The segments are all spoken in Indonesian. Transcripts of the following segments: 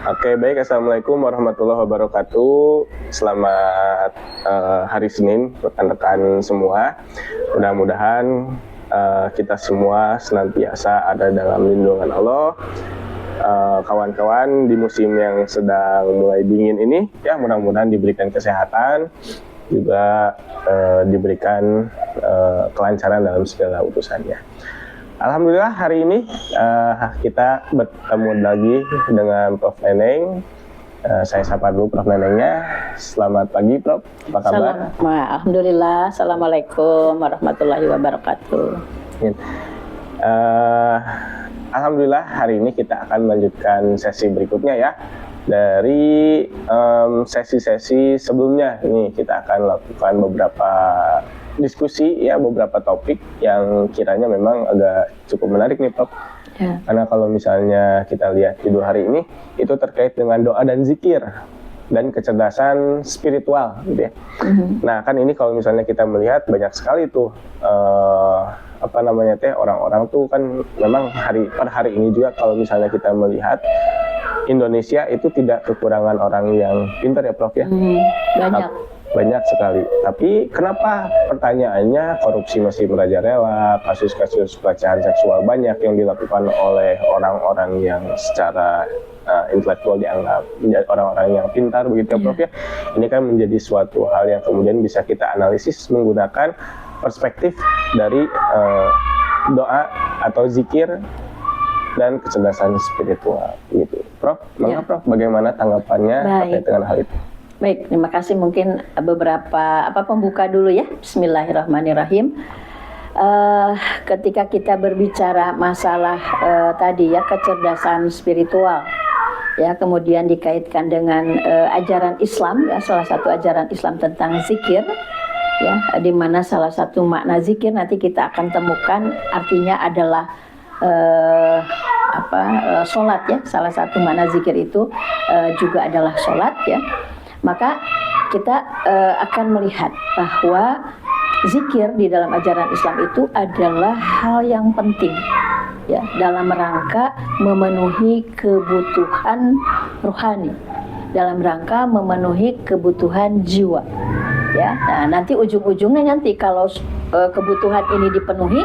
Oke, baik. Assalamualaikum warahmatullahi wabarakatuh. Selamat hari Senin, rekan-rekan semua. Mudah-mudahan kita semua senantiasa ada dalam lindungan Allah. Kawan-kawan di musim yang sedang mulai dingin ini, ya mudah-mudahan diberikan kesehatan, juga diberikan kelancaran dalam segala urusannya. Alhamdulillah hari ini kita bertemu lagi dengan Prof. Neneng. Saya sapa dulu Prof. Nenengnya. Selamat pagi Prof, apa kabar? Alhamdulillah, Assalamualaikum warahmatullahi wabarakatuh. Alhamdulillah hari ini kita akan melanjutkan sesi berikutnya ya. Dari sesi-sesi sebelumnya ini kita akan lakukan beberapa diskusi ya, beberapa topik yang kiranya memang agak cukup menarik nih Prof. Ya. Karena kalau misalnya kita lihat judul hari ini itu terkait dengan doa dan zikir dan kecerdasan spiritual gitu ya. Nah kan ini kalau misalnya kita melihat banyak sekali tuh orang-orang tuh kan memang per hari ini juga kalau misalnya kita melihat Indonesia itu tidak kekurangan orang yang pintar ya Prof ya. Banyak sekali. Tapi kenapa pertanyaannya korupsi masih merajalela, kasus-kasus pelecehan seksual banyak yang dilakukan oleh orang-orang yang secara intelektual dianggap menjadi orang-orang yang pintar begitu ya Prof ya. Ini kan menjadi suatu hal yang kemudian bisa kita analisis menggunakan perspektif dari doa atau zikir dan kecerdasan spiritual gitu. Prof, Prof, bagaimana tanggapannya terkait dengan hal itu? Baik, terima kasih. Mungkin beberapa pembuka dulu ya. Bismillahirrahmanirrahim. Ketika kita berbicara masalah tadi ya, kecerdasan spiritual ya, kemudian dikaitkan dengan ajaran Islam ya, salah satu ajaran Islam tentang zikir ya, di mana salah satu makna zikir nanti kita akan temukan artinya adalah sholat ya. Salah satu makna zikir itu juga adalah sholat ya. Maka kita akan melihat bahwa zikir di dalam ajaran Islam itu adalah hal yang penting ya, dalam rangka memenuhi kebutuhan rohani, dalam rangka memenuhi kebutuhan jiwa ya. Nah, nanti ujung-ujungnya nanti kalau kebutuhan ini dipenuhi,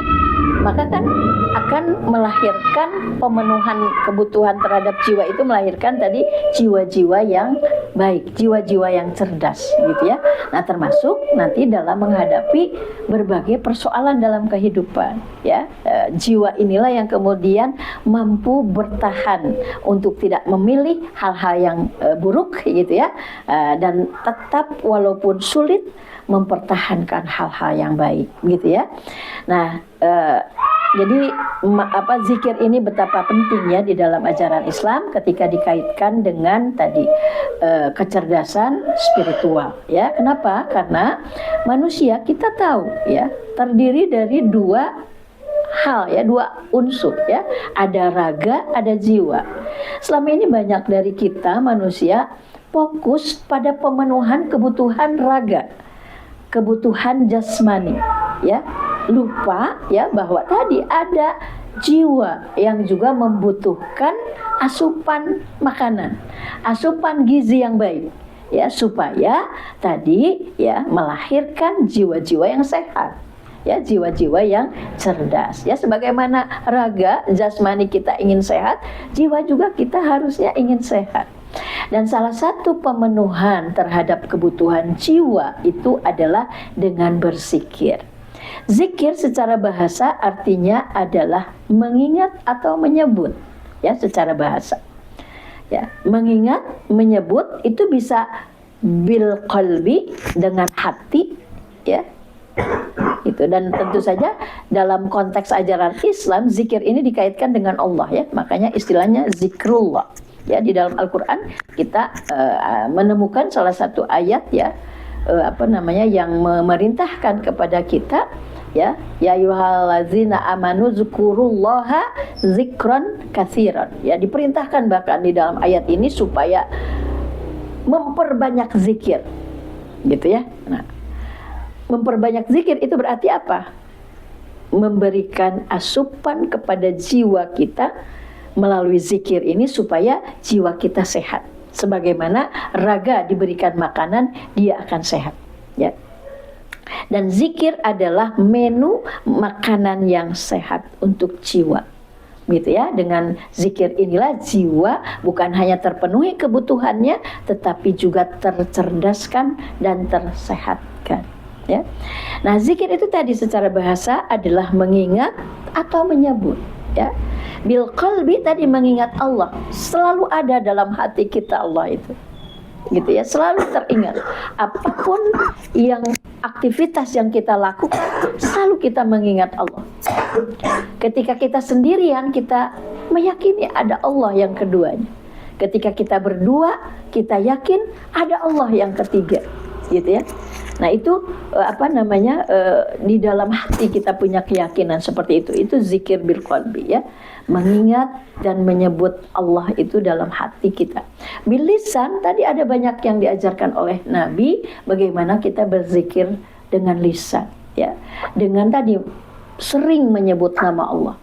maka kan akan melahirkan pemenuhan kebutuhan terhadap jiwa, itu melahirkan tadi jiwa-jiwa yang baik, jiwa-jiwa yang cerdas gitu ya. Nah, termasuk nanti dalam menghadapi berbagai persoalan dalam kehidupan ya, jiwa inilah yang kemudian mampu bertahan untuk tidak memilih hal-hal yang buruk gitu ya, dan tetap walaupun sulit mempertahankan hal-hal yang baik gitu ya. Nah, jadi zikir ini betapa pentingnya di dalam ajaran Islam ketika dikaitkan dengan tadi kecerdasan spiritual ya. Kenapa? Karena manusia kita tahu ya terdiri dari dua hal ya, dua unsur ya. Ada raga, ada jiwa. Selama ini banyak dari kita manusia fokus pada pemenuhan kebutuhan raga, kebutuhan jasmani ya, lupa ya bahwa tadi ada jiwa yang juga membutuhkan asupan makanan, asupan gizi yang baik ya, supaya tadi ya melahirkan jiwa-jiwa yang sehat ya, jiwa-jiwa yang cerdas ya. Sebagaimana raga jasmani kita ingin sehat, jiwa juga kita harusnya ingin sehat. Dan salah satu pemenuhan terhadap kebutuhan jiwa itu adalah dengan berzikir. Zikir secara bahasa artinya adalah mengingat atau menyebut ya, secara bahasa ya. Mengingat, menyebut itu bisa bil qalbi, dengan hati ya itu. Dan tentu saja dalam konteks ajaran Islam zikir ini dikaitkan dengan Allah ya, makanya istilahnya zikrullah ya. Di dalam Al-Quran kita menemukan salah satu ayat ya, yang memerintahkan kepada kita ya, ya ayyuhallazina amanu dzkurullaha dzikran katsiran ya. Diperintahkan bahkan di dalam ayat ini supaya memperbanyak zikir gitu ya. Nah, memperbanyak zikir itu berarti apa? Memberikan asupan kepada jiwa kita melalui zikir ini supaya jiwa kita sehat. Sebagaimana raga diberikan makanan, dia akan sehat. Ya. Dan zikir adalah menu makanan yang sehat untuk jiwa. Gitu ya, dengan zikir inilah jiwa bukan hanya terpenuhi kebutuhannya, tetapi juga tercerdaskan dan tersehatkan. Ya. Nah, zikir itu tadi secara bahasa adalah mengingat atau menyebut. Ya. Bil qalbi tadi mengingat Allah, selalu ada dalam hati kita Allah itu. Gitu ya, selalu teringat. Apapun yang aktivitas yang kita lakukan, selalu kita mengingat Allah. Ketika kita sendirian, kita meyakini ada Allah yang keduanya. Ketika kita berdua, kita yakin ada Allah yang ketiga. Gitu ya. Nah, itu di dalam hati kita punya keyakinan seperti itu. Itu zikir bil qalbi ya. Mengingat dan menyebut Allah itu dalam hati kita. Bil lisan tadi ada banyak yang diajarkan oleh Nabi bagaimana kita berzikir dengan lisan ya. Dengan tadi sering menyebut nama Allah.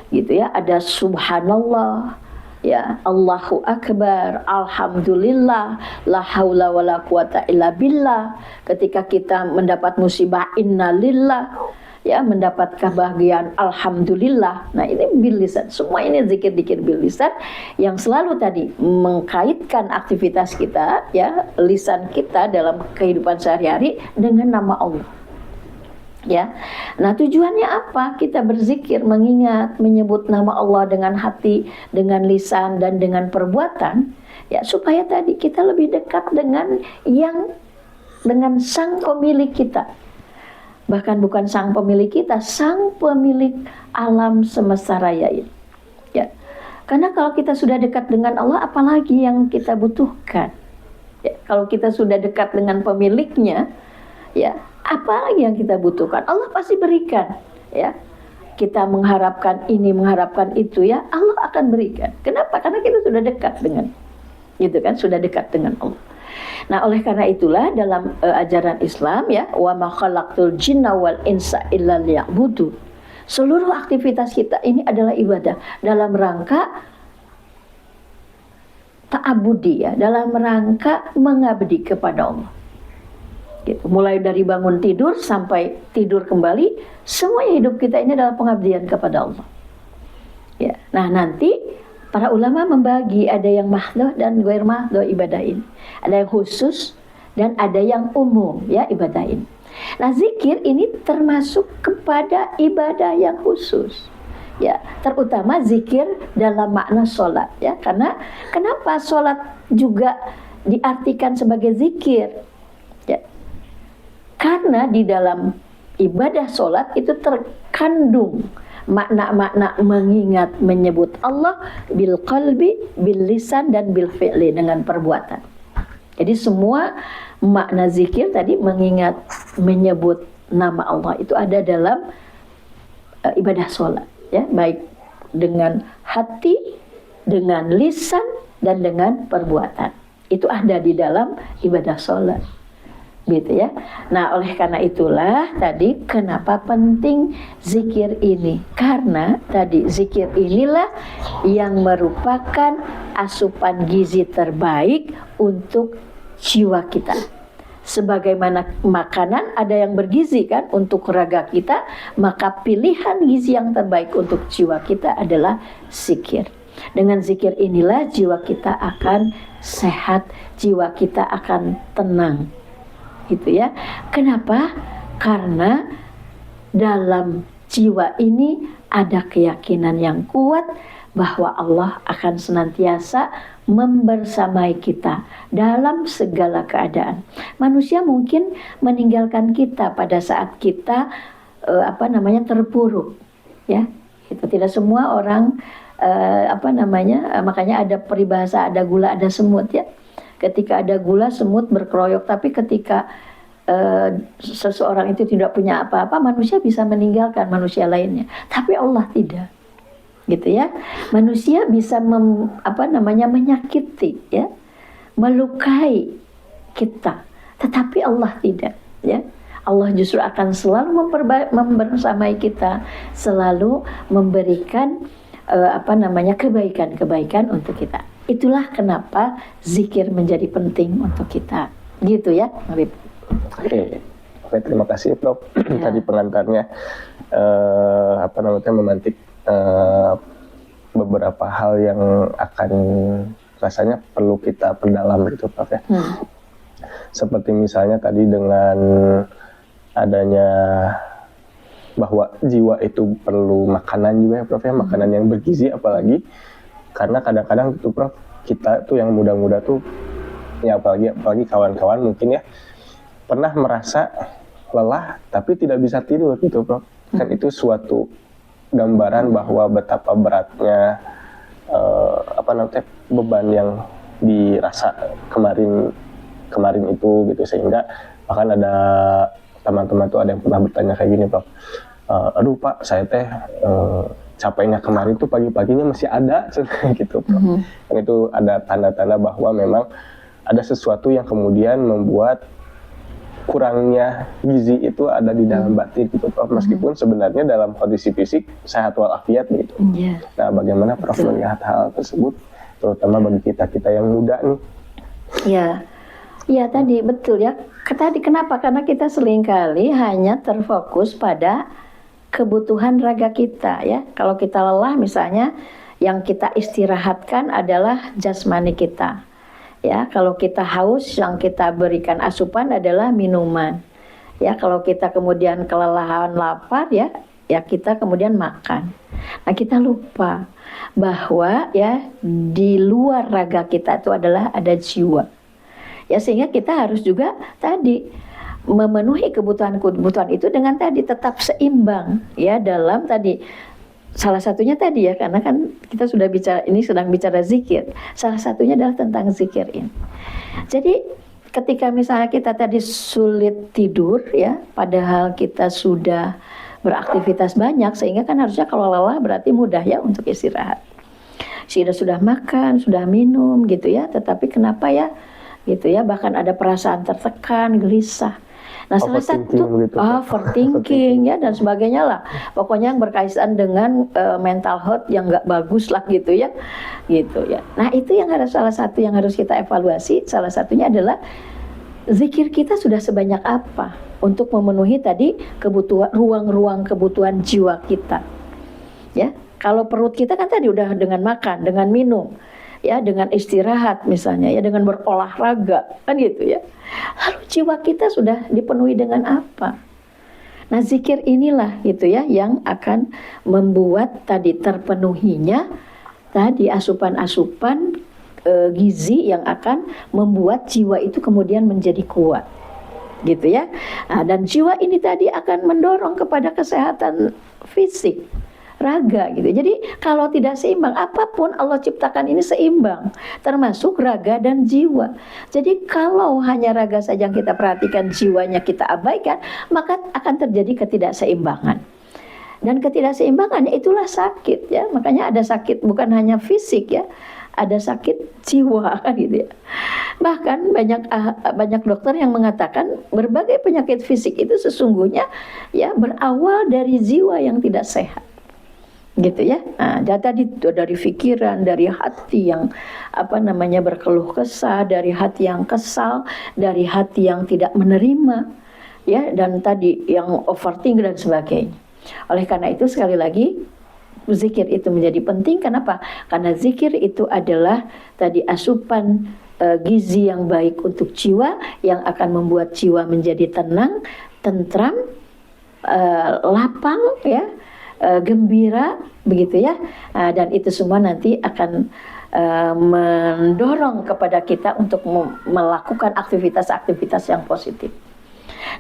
Gitu ya, ada subhanallah, ya, Allahu Akbar, Alhamdulillah, la haula wala quwata illa billah. Ketika kita mendapat musibah, innalillah, ya, mendapat kebahagiaan, Alhamdulillah. Nah, ini bil lisan. Semua ini zikir-zikir bil lisan yang selalu tadi mengkaitkan aktivitas kita, ya, lisan kita dalam kehidupan sehari-hari dengan nama Allah. Ya, nah tujuannya apa? Kita berzikir, mengingat, menyebut nama Allah dengan hati, dengan lisan dan dengan perbuatan, ya supaya tadi kita lebih dekat dengan sang pemilik kita. Bahkan bukan sang pemilik kita, sang pemilik alam semesta raya ini. Ya, karena kalau kita sudah dekat dengan Allah, apalagi yang kita butuhkan? Ya, kalau kita sudah dekat dengan pemiliknya, ya. Apa lagi yang kita butuhkan? Allah pasti berikan, ya. Kita mengharapkan ini, mengharapkan itu, ya, Allah akan berikan. Kenapa? Karena kita sudah dekat dengan, gitu kan, sudah dekat dengan Allah. Nah, oleh karena itulah dalam ajaran Islam, ya, wa ma khalaqtul jinna wal insa illa liya'budu. Seluruh aktivitas kita ini adalah ibadah dalam rangka ta'abudi, ya, dalam rangka mengabdi kepada Allah. Gitu. Mulai dari bangun tidur sampai tidur kembali, semua hidup kita ini adalah pengabdian kepada Allah. Ya. Nah, nanti para ulama membagi, ada yang mahdoh dan ghair mahdoh ibadah ini. Ada yang khusus dan ada yang umum, ya, ibadah ini. Nah, zikir ini termasuk kepada ibadah yang khusus. Ya, terutama zikir dalam makna sholat, ya. Karena kenapa sholat juga diartikan sebagai zikir? Ya. Karena di dalam ibadah sholat itu terkandung makna-makna mengingat, menyebut Allah bil qalbi, bil lisan dan bil fi'li, dengan perbuatan. Jadi semua makna zikir tadi mengingat, menyebut nama Allah itu ada dalam ibadah sholat, ya, baik dengan hati, dengan lisan dan dengan perbuatan. Itu ada di dalam ibadah sholat. Gitu ya. Nah, oleh karena itulah tadi kenapa penting zikir ini, karena tadi zikir inilah yang merupakan asupan gizi terbaik untuk jiwa kita. Sebagaimana makanan ada yang bergizi kan untuk raga kita, maka pilihan gizi yang terbaik untuk jiwa kita adalah zikir. Dengan zikir inilah jiwa kita akan sehat, jiwa kita akan tenang. Gitu ya. Kenapa? Karena dalam jiwa ini ada keyakinan yang kuat bahwa Allah akan senantiasa membersamai kita dalam segala keadaan. Manusia mungkin meninggalkan kita pada saat kita terpuruk, ya. Itu tidak semua orang makanya ada peribahasa, ada gula ada semut, ya. Ketika ada gula, semut berkeroyok. Tapi ketika seseorang itu tidak punya apa-apa, manusia bisa meninggalkan manusia lainnya. Tapi Allah tidak, gitu ya. Manusia bisa menyakiti, ya, melukai kita. Tetapi Allah tidak, ya. Allah justru akan selalu membersamai kita, selalu memberikan kebaikan-kebaikan untuk kita. Itulah kenapa zikir menjadi penting untuk kita. Gitu ya, Habib. Oke, terima kasih Prof. Tadi pengantarnya memantik beberapa hal yang akan rasanya perlu kita perdalam gitu Prof ya. Seperti misalnya tadi dengan adanya bahwa jiwa itu perlu makanan juga ya Prof ya, makanan yang bergizi apalagi karena kadang-kadang itu Prof, kita tuh yang muda-muda tuh ya apalagi kawan-kawan mungkin ya pernah merasa lelah tapi tidak bisa tidur gitu Prof. Kan itu suatu gambaran bahwa betapa beratnya beban yang dirasa kemarin itu gitu, sehingga bahkan ada teman-teman tuh ada yang pernah bertanya kayak gini Prof. Aduh Pak, saya teh capeknya kemarin tuh pagi-paginya masih ada gitu Prof. Dan itu ada tanda-tanda bahwa memang ada sesuatu yang kemudian membuat kurangnya gizi itu ada di dalam batin gitu Prof. Meskipun sebenarnya dalam kondisi fisik sehat walafiat gitu. Nah, bagaimana Prof melihat hal tersebut terutama bagi kita yang muda nih? Ya tadi betul ya. Tadi kenapa? Karena kita seringkali hanya terfokus pada kebutuhan raga kita ya. Kalau kita lelah misalnya, yang kita istirahatkan adalah jasmani kita. Ya, kalau kita haus, yang kita berikan asupan adalah minuman. Ya, kalau kita kemudian kelelahan lapar ya kita kemudian makan. Nah, kita lupa bahwa ya di luar raga kita itu adalah ada jiwa. Ya, sehingga kita harus juga tadi memenuhi kebutuhan itu dengan tadi tetap seimbang ya dalam tadi. Salah satunya tadi ya, karena kan kita sudah bicara, ini sedang bicara zikir. Salah satunya adalah tentang zikir ini. Jadi ketika misalnya kita tadi sulit tidur ya, padahal kita sudah beraktivitas banyak, sehingga kan harusnya kalau lelah berarti mudah ya untuk istirahat. Sudah makan, sudah minum gitu ya, tetapi kenapa ya gitu ya, bahkan ada perasaan tertekan, gelisah. Nah, salah satu overthinking ya dan sebagainya lah. Pokoknya yang berkaitan dengan mental health yang nggak bagus lah gitu ya. Nah, itu yang salah satu yang harus kita evaluasi. Salah satunya adalah zikir kita sudah sebanyak apa untuk memenuhi tadi kebutuhan ruang-ruang kebutuhan jiwa kita. Ya, kalau perut kita kan tadi udah dengan makan, dengan minum. Ya, dengan istirahat misalnya ya, dengan berolahraga kan gitu ya. Lalu jiwa kita sudah dipenuhi dengan apa? Nah, zikir inilah gitu ya yang akan membuat tadi terpenuhinya tadi asupan-asupan gizi yang akan membuat jiwa itu kemudian menjadi kuat. Gitu ya. Nah, dan jiwa ini tadi akan mendorong kepada kesehatan fisik, raga gitu. Jadi kalau tidak seimbang, apapun Allah ciptakan ini seimbang, termasuk raga dan jiwa. Jadi kalau hanya raga saja yang kita perhatikan, jiwanya kita abaikan, maka akan terjadi ketidakseimbangan. Dan ketidakseimbangannya itulah sakit ya. Makanya ada sakit bukan hanya fisik ya, ada sakit jiwa kan gitu ya. Bahkan banyak dokter yang mengatakan berbagai penyakit fisik itu sesungguhnya ya berawal dari jiwa yang tidak sehat. Gitu ya. Nah, tadi dari pikiran, dari hati yang berkeluh kesah, dari hati yang kesal, dari hati yang tidak menerima, ya, dan tadi yang overthinking dan sebagainya. Oleh karena itu sekali lagi zikir itu menjadi penting. Kenapa? Karena zikir itu adalah tadi asupan gizi yang baik untuk jiwa yang akan membuat jiwa menjadi tenang, tentram, lapang, ya. Gembira begitu ya, dan itu semua nanti akan mendorong kepada kita untuk melakukan aktivitas-aktivitas yang positif.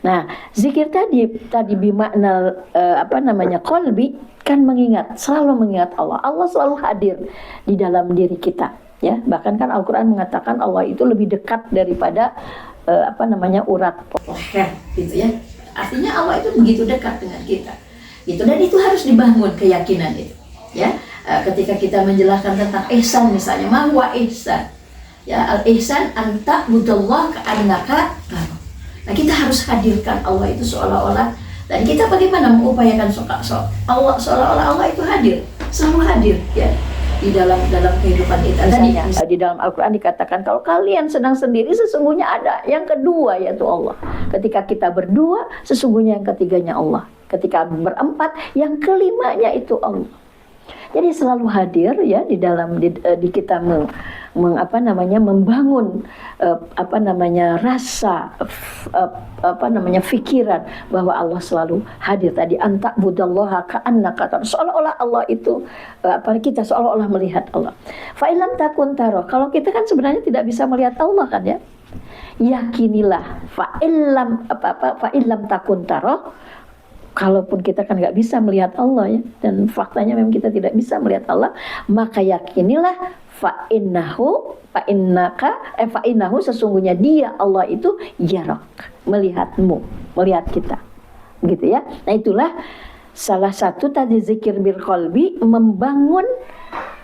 Nah, zikir tadi bimakna qalbi kan mengingat, selalu mengingat Allah. Allah selalu hadir di dalam diri kita, ya. Bahkan kan Al-Qur'an mengatakan Allah itu lebih dekat daripada urat leher, gitu ya. Artinya Allah itu begitu dekat dengan kita. Gitu, dan itu harus dibangun keyakinan itu ya. Ketika kita menjelaskan tentang ihsan misalnya, ma huwa ihsan ya, al ihsan anta budallah ka'annaka. Nah, kita harus hadirkan Allah itu seolah-olah, dan kita bagaimana mengupayakan Allah seolah-olah Allah itu hadir selalu hadir ya di dalam kehidupan kita. Tadi di dalam Al-Quran dikatakan kalau kalian sedang sendiri sesungguhnya ada yang kedua yaitu Allah. Ketika kita berdua sesungguhnya yang ketiganya Allah. Ketika berempat yang kelimanya itu Allah. Jadi selalu hadir ya di dalam di kita membangun rasa pikiran bahwa Allah selalu hadir. Tadi anta budallaha ka'annaka seolah-olah Allah itu kita seolah-olah melihat Allah. Fa illam takun taro, kalau kita kan sebenarnya tidak bisa melihat Allah kan ya. Yakinilah fa illam takun taro, kalaupun kita kan nggak bisa melihat Allah ya, dan faktanya memang kita tidak bisa melihat Allah, maka yakinilah fa innahu sesungguhnya dia Allah itu yarak, melihatmu, melihat kita, gitu ya. Nah itulah salah satu tadi zikir bil qalbi, membangun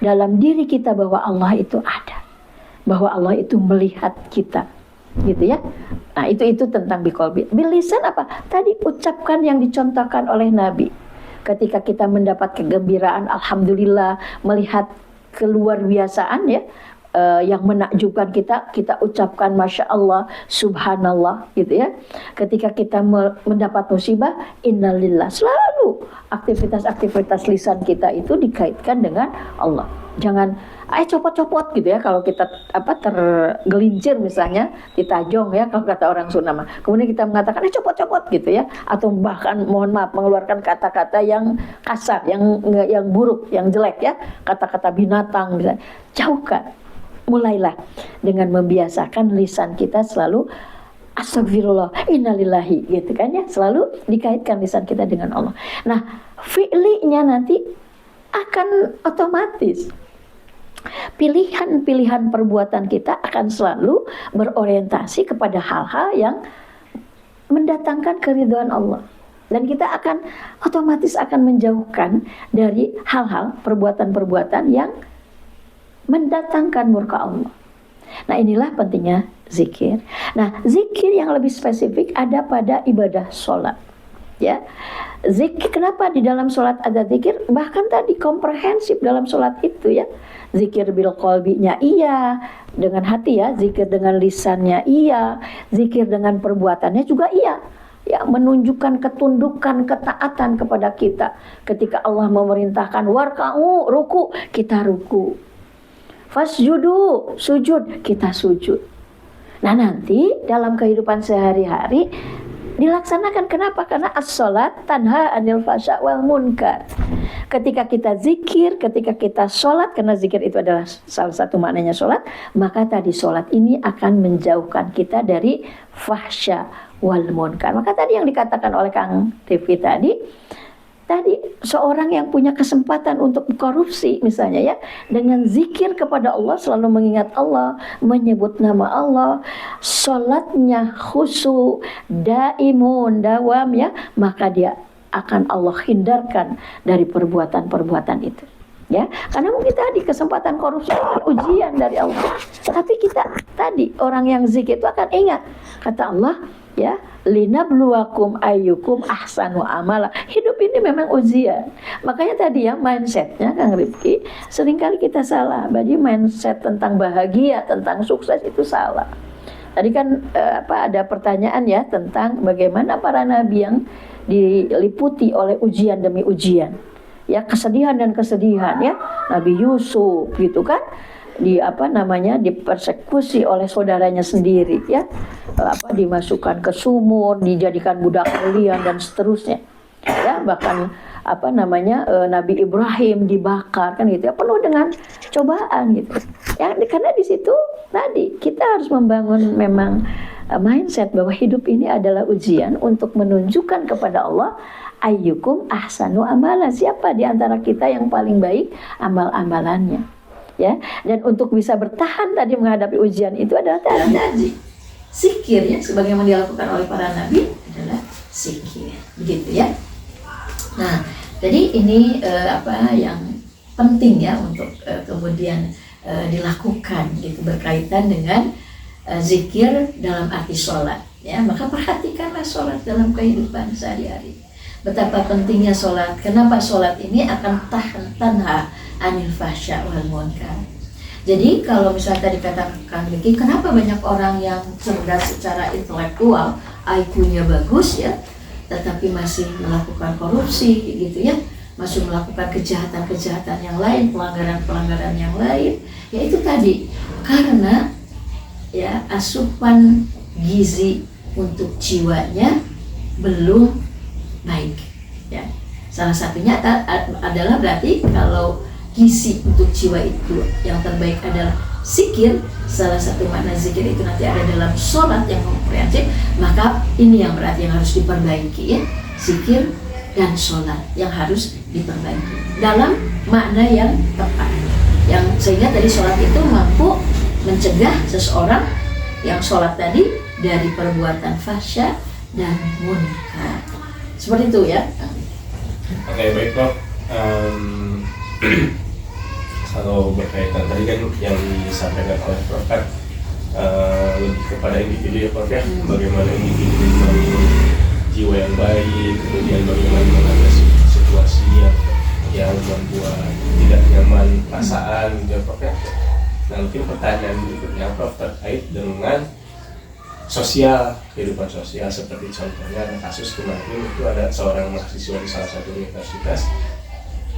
dalam diri kita bahwa Allah itu ada, bahwa Allah itu melihat kita, gitu ya. Nah itu tentang biqalbi. Bilisan apa? Tadi ucapkan yang dicontohkan oleh Nabi. Ketika kita mendapat kegembiraan, alhamdulillah, melihat keluar biasaan ya, yang menakjubkan kita ucapkan masya Allah, subhanallah, gitu ya. Ketika kita mendapat musibah, innalillah. Selalu aktivitas lisan kita itu dikaitkan dengan Allah. Jangan copot-copot gitu ya, kalau kita tergelincir misalnya ditajong ya, kalau kata orang Sunda mah. Kemudian kita mengatakan copot-copot gitu ya, atau bahkan mohon maaf mengeluarkan kata-kata yang kasar, yang buruk, yang jelek ya, kata-kata binatang misalnya. Jauhkan. Mulailah dengan membiasakan lisan kita selalu astagfirullah, innalillahi, gitu kan ya, selalu dikaitkan lisan kita dengan Allah. Nah, fi'linya nanti akan otomatis. Pilihan-pilihan perbuatan kita akan selalu berorientasi kepada hal-hal yang mendatangkan keridhaan Allah. Dan kita akan otomatis menjauhkan dari hal-hal, perbuatan-perbuatan yang mendatangkan murka Allah. Nah inilah pentingnya zikir. Nah zikir yang lebih spesifik ada pada ibadah sholat. Ya, zikir, kenapa di dalam sholat ada zikir? Bahkan tadi komprehensif dalam sholat itu ya. Zikir bil qalbinya iya, dengan hati ya. Zikir dengan lisannya iya. Zikir dengan perbuatannya juga iya. Ya, menunjukkan ketundukan, ketaatan kepada kita. Ketika Allah memerintahkan warka'u, ruku, kita ruku. Fasjudu, sujud, kita sujud. Nah nanti dalam kehidupan sehari-hari dilaksanakan. Kenapa? Karena as-sholat tanha anil fasya wal munkar. Ketika kita zikir, ketika kita sholat, karena zikir itu adalah salah satu maknanya sholat, maka tadi sholat ini akan menjauhkan kita dari fahsya wal munkar. Maka tadi yang dikatakan oleh Kang Rifki tadi seorang yang punya kesempatan untuk korupsi misalnya ya, dengan zikir kepada Allah, selalu mengingat Allah, menyebut nama Allah, sholatnya khusyuk, daimun, dawam ya, maka dia akan Allah hindarkan dari perbuatan-perbuatan itu. Ya, karena mungkin tadi kesempatan korupsi ujian dari Allah. Tapi kita tadi orang yang zikir itu akan ingat kata Allah ya, linabluwakum ayyukum ahsanu amala. Hidup ini memang ujian. Makanya tadi ya mindsetnya Kang Rifki seringkali kita salah. Jadi mindset tentang bahagia, tentang sukses itu salah. Tadi kan ada pertanyaan ya tentang bagaimana para nabi yang diliputi oleh ujian demi ujian. Ya, kesedihan dan kesedihan ya. Nabi Yusuf gitu kan, dipersekusi oleh saudaranya sendiri ya, dimasukkan ke sumur, dijadikan budak belian dan seterusnya ya, bahkan Nabi Ibrahim dibakar kan gitu ya, penuh dengan cobaan gitu ya. Karena di situ tadi kita harus membangun memang mindset bahwa hidup ini adalah ujian untuk menunjukkan kepada Allah ayyukum ahsanu amala, siapa di antara kita yang paling baik amal-amalannya. Ya, dan untuk bisa bertahan tadi menghadapi ujian itu adalah tadi zikir ya, sebagaimana dilakukan oleh para nabi adalah zikir, begitu ya. Nah, jadi ini yang penting ya untuk kemudian dilakukan gitu, berkaitan dengan zikir dalam arti sholat ya. Maka perhatikanlah sholat dalam kehidupan sehari-hari. betapa pentingnya sholat. Kenapa sholat ini akan tanha anil fahsya wal munkar. Jadi kalau misalnya tadi katakan Vicky, kenapa banyak orang yang cerdas secara intelektual, IQ-nya bagus ya, tetapi masih melakukan korupsi gitu ya, masih melakukan kejahatan-kejahatan yang lain, pelanggaran-pelanggaran yang lain, ya itu tadi karena ya asupan gizi untuk jiwanya belum baik ya. Salah satunya adalah berarti kalau gizi untuk jiwa itu yang terbaik adalah zikir, salah satu makna zikir itu nanti ada dalam sholat yang komprehensif, maka ini yang berarti yang harus diperbaiki ya, zikir dan sholat yang harus diperbaiki dalam makna yang tepat, yang sehingga tadi sholat itu mampu mencegah seseorang yang sholat tadi dari perbuatan fahsya dan munkar. Seperti itu ya. Oke, baik Prof. Kalau berkaitan tadi kan yang disampaikan oleh Prof kan lebih kepada individu ya Prof ya, bagaimana individu membangun jiwa yang baik, kemudian bagaimana mengatasi situasi yang membuat tidak nyaman perasaan gitu ya Prof ya. Nah mungkin pertanyaan berikutnya Prof terkait dengan sosial, kehidupan sosial, seperti contohnya ada kasus kemarin itu ada seorang mahasiswa di salah satu universitas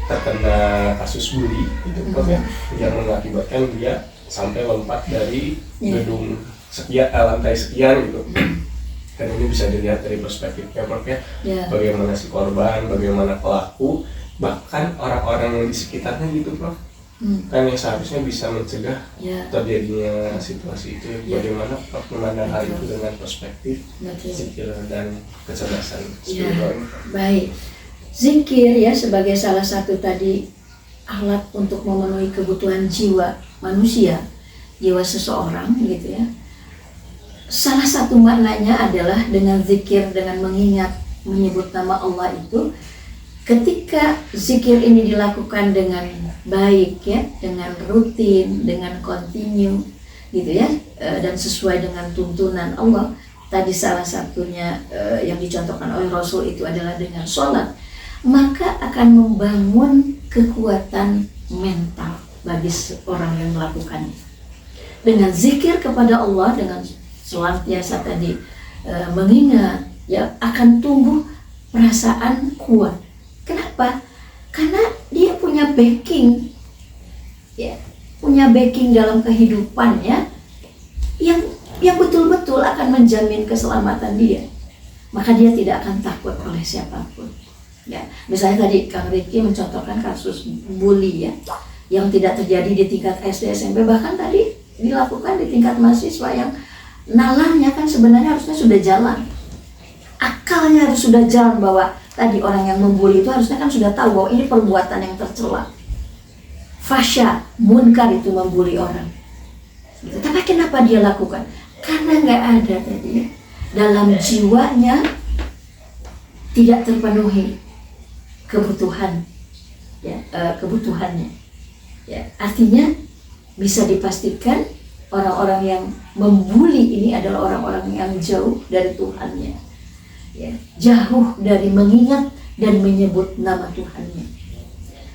terkena kasus bully itu Prof ya, yang mengakibatkan dia sampai lompat dari gedung sekian, lantai sekian gitu. Dan ini bisa dilihat dari perspektifnya Prof ya, bagaimana si korban, bagaimana pelaku, bahkan orang-orang yang di sekitarnya gitu Prof. Kan yang seharusnya bisa mencegah terjadinya situasi itu. Bagaimana Prof memandang hal itu dengan perspektif zikir dan kecerdasan spiritual? Baik. Zikir ya sebagai salah satu tadi alat untuk memenuhi kebutuhan jiwa manusia, jiwa seseorang gitu ya. Salah satu maknanya adalah dengan zikir, dengan mengingat, menyebut nama Allah itu, ketika zikir ini dilakukan dengan baik ya, dengan rutin, dengan kontinu gitu ya, dan sesuai dengan tuntunan Allah. Tadi salah satunya yang dicontohkan oleh Rasul itu adalah dengan sholat, maka akan membangun kekuatan mental bagi orang yang melakukannya. Dengan zikir kepada Allah, dengan senantiasa tadi mengingat, ya akan tumbuh perasaan kuat. Kenapa? Karena dia punya backing, ya, punya backing dalam kehidupannya yang betul-betul akan menjamin keselamatan dia. Maka dia tidak akan takut oleh siapapun. Ya, misalnya tadi Kang Rifki mencontohkan kasus bully ya, yang tidak terjadi di tingkat SD, SMP, bahkan tadi dilakukan di tingkat mahasiswa yang nalarnya kan sebenarnya harusnya sudah jalan, akalnya harus sudah jalan bahwa tadi orang yang membuli itu harusnya kan sudah tahu bahwa ini perbuatan yang tercela, fahsya, munkar itu membuli orang. Gitu. Tapi kenapa dia lakukan? Karena nggak ada tadi ya, dalam jiwanya tidak terpenuhi kebutuhan ya, kebutuhannya ya. Artinya bisa dipastikan orang-orang yang membuli ini adalah orang-orang yang jauh dari Tuhannya ya, jauh dari mengingat dan menyebut nama Tuhannya.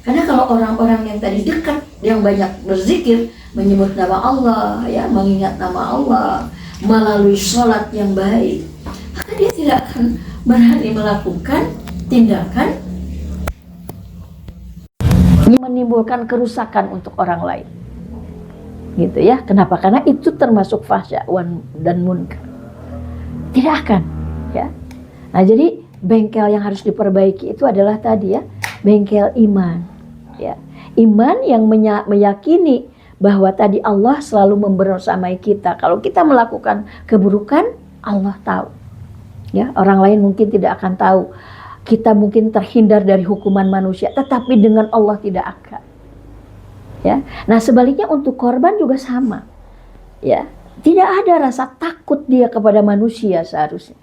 Karena kalau orang-orang yang tadi dekat, yang banyak berzikir, menyebut nama Allah ya, mengingat nama Allah melalui sholat yang baik, maka dia tidak akan berani melakukan tindakan menimbulkan kerusakan untuk orang lain, gitu ya. Kenapa? Karena itu termasuk fahsya dan munkar. Tidak akan, ya. Nah, jadi bengkel yang harus diperbaiki itu adalah tadi ya, bengkel iman, ya. Iman yang meyakini bahwa tadi Allah selalu membersamai kita. Kalau kita melakukan keburukan, Allah tahu. Ya, orang lain mungkin tidak akan tahu. Kita mungkin terhindar dari hukuman manusia, tetapi dengan Allah tidak akan. Ya. Nah, sebaliknya untuk korban juga sama. Ya, tidak ada rasa takut dia kepada manusia seharusnya.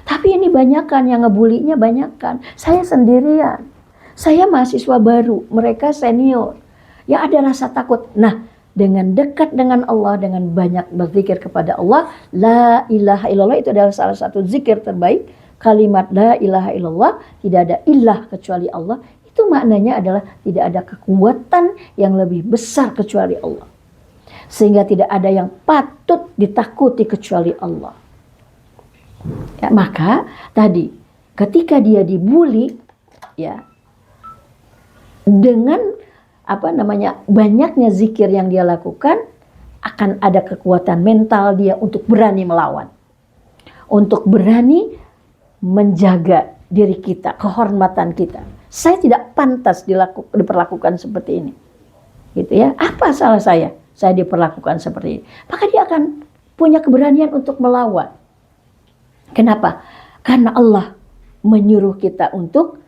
Tapi ini banyakan yang ngebulinya, banyakan. Saya sendirian. Saya mahasiswa baru, mereka senior. Ya ada rasa takut. Nah, dengan dekat dengan Allah, dengan banyak berzikir kepada Allah, la ilaha illallah itu adalah salah satu zikir terbaik. kalimat la ilaha illallah, tidak ada ilah kecuali Allah, itu maknanya adalah tidak ada kekuatan yang lebih besar kecuali Allah. Sehingga tidak ada yang patut ditakuti kecuali Allah. Ya, maka tadi ketika dia dibully, ya, dengan banyaknya zikir yang dia lakukan, akan ada kekuatan mental dia untuk berani melawan, untuk berani menjaga diri kita, kehormatan kita. Saya tidak pantas diperlakukan seperti ini, gitu ya. Apa salah saya? Saya diperlakukan seperti ini. Maka dia akan punya keberanian untuk melawan. Kenapa? Karena Allah menyuruh kita untuk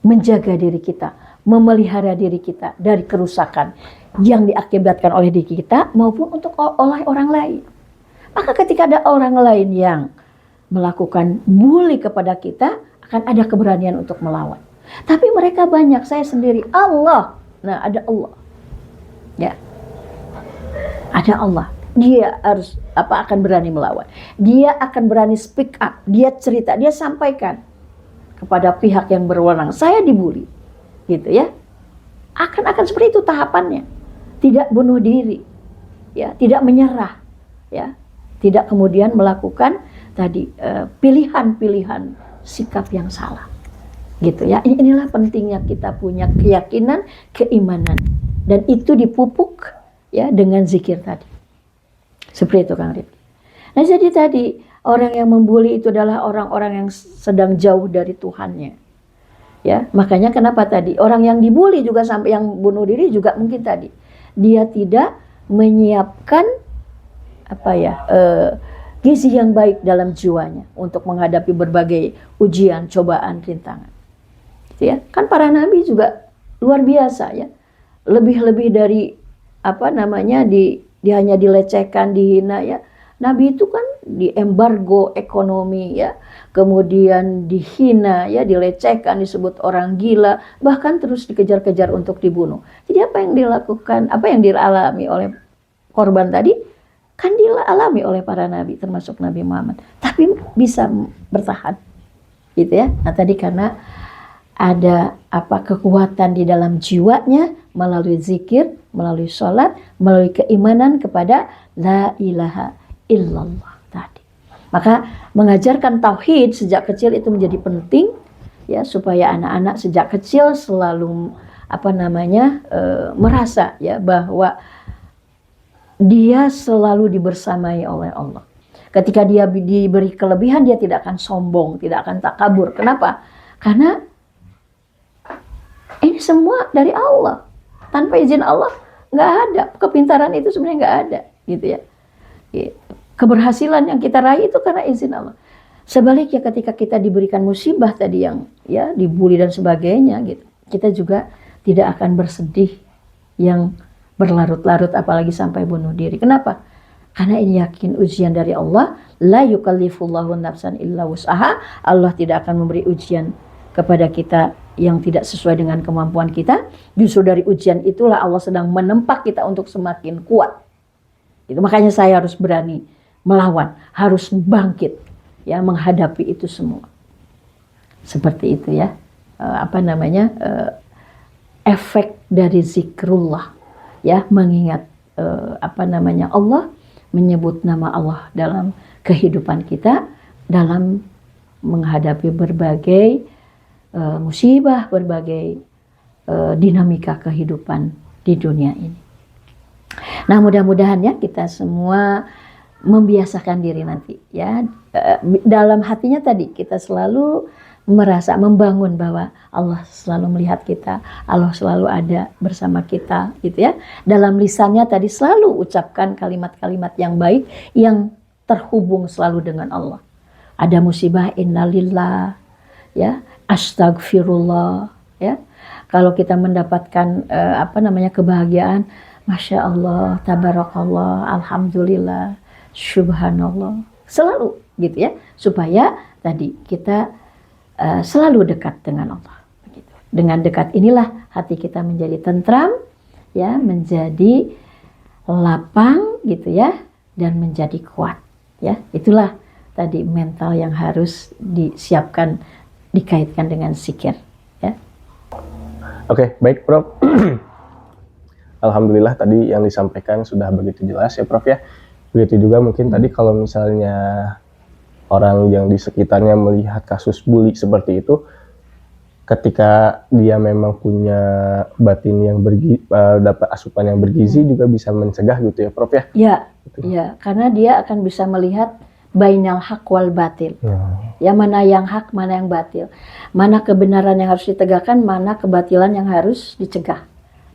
menjaga diri kita, memelihara diri kita dari kerusakan yang diakibatkan oleh diri kita maupun untuk oleh orang lain. Maka ketika ada orang lain yang melakukan bully kepada kita, akan ada keberanian untuk melawan. Tapi mereka banyak, saya sendiri Allah. Nah, ada Allah. Ya. Ada Allah. Dia harus akan berani melawan. Dia akan berani speak up. Dia cerita, dia sampaikan kepada pihak yang berwenang. Saya dibully. Gitu ya. Akan seperti itu tahapannya. Tidak bunuh diri. Ya, tidak menyerah. Ya. Tidak kemudian melakukan tadi pilihan-pilihan sikap yang salah. Gitu ya. Inilah pentingnya kita punya keyakinan, keimanan, dan itu dipupuk ya dengan zikir tadi. Seperti itu Kang Rifki. Nah, jadi tadi orang yang membuli itu adalah orang-orang yang sedang jauh dari Tuhannya. Ya, makanya kenapa tadi orang yang dibuli juga sampai yang bunuh diri juga mungkin tadi dia tidak menyiapkan gizi yang baik dalam jiwanya untuk menghadapi berbagai ujian, cobaan, rintangan. Gitu ya. Kan para nabi juga luar biasa ya. Lebih-lebih dari dia hanya dilecehkan, dihina ya. Nabi itu kan diembargo ekonomi ya, kemudian dihina ya, dilecehkan, disebut orang gila, bahkan terus dikejar-kejar untuk dibunuh. Jadi apa yang dilakukan, apa yang dialami oleh korban tadi, kan dialami oleh para nabi, termasuk Nabi Muhammad. Tapi bisa bertahan, gitu ya. Nah tadi karena ada kekuatan di dalam jiwanya melalui zikir, melalui sholat, melalui keimanan kepada la ilaha illallah tadi. Maka mengajarkan tauhid sejak kecil itu menjadi penting ya, supaya anak-anak sejak kecil selalu merasa ya bahwa dia selalu dibersamai oleh Allah. Ketika dia diberi kelebihan, dia tidak akan sombong, tidak akan takabur. Kenapa? Karena ini semua dari Allah. Tanpa izin Allah nggak ada. Kepintaran itu sebenarnya nggak ada, gitu ya. Keberhasilan yang kita raih itu karena izin Allah. Sebaliknya ketika kita diberikan musibah tadi yang ya dibully dan sebagainya, gitu, kita juga tidak akan bersedih yang berlarut-larut apalagi sampai bunuh diri. Kenapa? Karena ini yakin ujian dari Allah. La yukallifullahu nafsan illa wus'aha. Allah tidak akan memberi ujian kepada kita yang tidak sesuai dengan kemampuan kita. Justru dari ujian itulah Allah sedang menempa kita untuk semakin kuat. Itu makanya saya harus berani melawan, harus bangkit ya menghadapi itu semua. Seperti itu ya. Efek dari zikrullah ya, mengingat Allah, menyebut nama Allah dalam kehidupan kita, dalam menghadapi berbagai musibah, berbagai dinamika kehidupan di dunia ini. Nah, mudah-mudahan ya kita semua membiasakan diri nanti ya, dalam hatinya tadi kita selalu merasa membangun bahwa Allah selalu melihat kita, Allah selalu ada bersama kita, gitu ya. Dalam lisannya tadi selalu ucapkan kalimat-kalimat yang baik yang terhubung selalu dengan Allah. Ada musibah, innalillah, ya, astagfirullah, ya. Kalau kita mendapatkan kebahagiaan, masya Allah, tabarakallah, alhamdulillah, subhanallah, selalu gitu ya, supaya tadi kita selalu dekat dengan Allah. Begitu. Dengan dekat inilah hati kita menjadi tentram, ya, menjadi lapang, gitu ya, dan menjadi kuat. Ya, itulah tadi mental yang harus disiapkan dikaitkan dengan zikir ya. Oke, baik Prof. Alhamdulillah tadi yang disampaikan sudah begitu jelas ya Prof ya. Begitu juga mungkin tadi kalau misalnya orang yang di sekitarnya melihat kasus bully seperti itu, ketika dia memang punya batin yang dapat asupan yang bergizi juga bisa mencegah gitu ya Prof ya. Iya, iya, karena dia akan bisa melihat bainal haq wal batil. Ya, mana yang hak, mana yang batil. Mana kebenaran yang harus ditegakkan, mana kebatilan yang harus dicegah.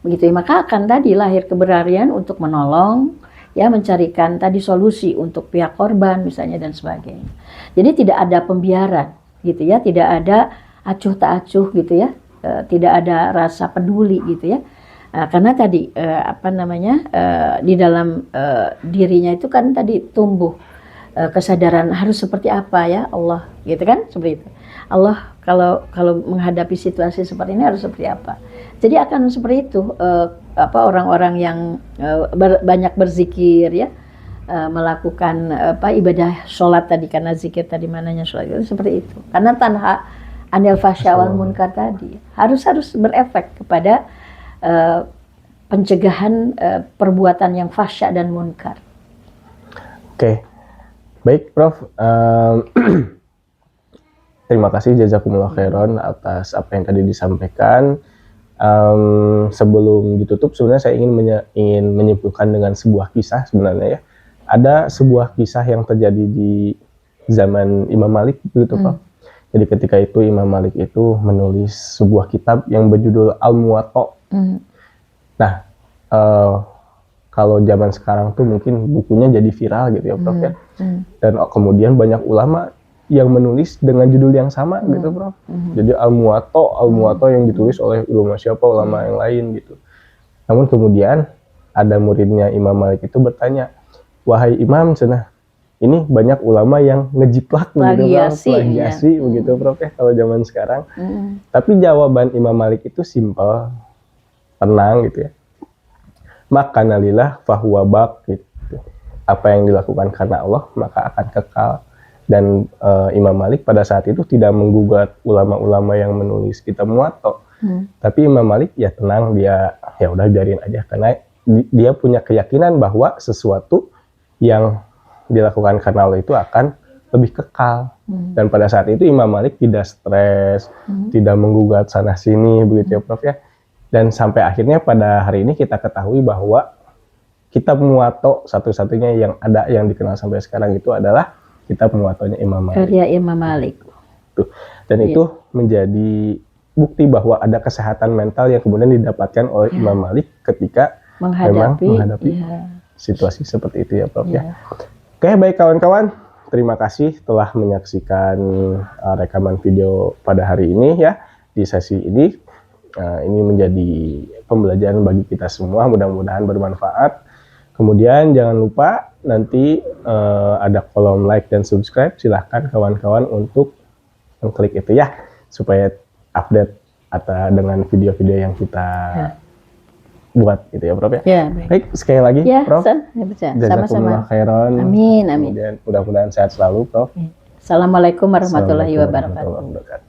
Begitu ya, maka akan tadi lahir keberanian untuk menolong, ya, mencarikan tadi solusi untuk pihak korban misalnya dan sebagainya. Jadi tidak ada pembiaran gitu ya, tidak ada acuh tak acuh gitu ya, tidak ada rasa peduli gitu ya. Karena tadi di dalam dirinya itu kan tadi tumbuh kesadaran harus seperti apa ya Allah gitu kan, seperti itu. Allah kalau menghadapi situasi seperti ini harus seperti apa. Jadi akan seperti itu orang-orang yang banyak berzikir ya, melakukan ibadah sholat tadi, karena zikir tadi mananya sholat itu seperti itu. Karena tanha anil fasya wal munkar tadi harus berefek kepada pencegahan perbuatan yang fasya dan munkar. Oke. Baik Prof, terima kasih jazakumullah khairan atas apa yang tadi disampaikan. Sebelum ditutup sebenarnya saya ingin menyimpulkan dengan sebuah kisah sebenarnya ya. Ada sebuah kisah yang terjadi di zaman Imam Malik begitu Prof. Jadi ketika itu Imam Malik itu menulis sebuah kitab yang berjudul Al-Muwatta. Nah, kalau zaman sekarang tuh mungkin bukunya jadi viral gitu ya Prof ya. Dan kemudian banyak ulama yang menulis dengan judul yang sama gitu Prof. Jadi Al-Muwatta yang ditulis oleh ulama yang lain gitu. Namun kemudian ada muridnya Imam Malik itu bertanya, "Wahai Imam, cenah, ini banyak ulama yang ngejiplak begitu Prof, plagiasi begitu Prof ya kalau zaman sekarang." Tapi jawaban Imam Malik itu simpel, tenang gitu ya. Makana lillah fahuwa baq gitu. Apa yang dilakukan karena Allah maka akan kekal. Dan Imam Malik pada saat itu tidak menggugat ulama-ulama yang menulis kitab Muwatta. Tapi Imam Malik ya tenang, dia ya udah biarin aja karena dia punya keyakinan bahwa sesuatu yang dilakukan karena Allah itu akan lebih kekal. Dan pada saat itu Imam Malik tidak stres, tidak menggugat sana sini begitu ya Prof ya. Dan sampai akhirnya pada hari ini kita ketahui bahwa kitab Muwatta satu-satunya yang ada yang dikenal sampai sekarang itu adalah kitab Muwattanya Imam Malik. Karya Imam Malik. Tuh. Dan itu menjadi bukti bahwa ada kesehatan mental yang kemudian didapatkan oleh Imam Malik ketika menghadapi situasi seperti itu ya Prof ya. Oke, baik kawan-kawan, terima kasih telah menyaksikan rekaman video pada hari ini ya di sesi ini. Ini menjadi pembelajaran bagi kita semua, mudah-mudahan bermanfaat. Kemudian jangan lupa nanti ada kolom like dan subscribe, silahkan kawan-kawan untuk mengklik itu ya, supaya update atau dengan video-video yang kita buat gitu ya Prof ya. Baik, sekali lagi ya, Prof. Jazakumullah khairan. Amin, amin. Kemudian mudah-mudahan sehat selalu Prof. Assalamualaikum warahmatullahi wabarakatuh.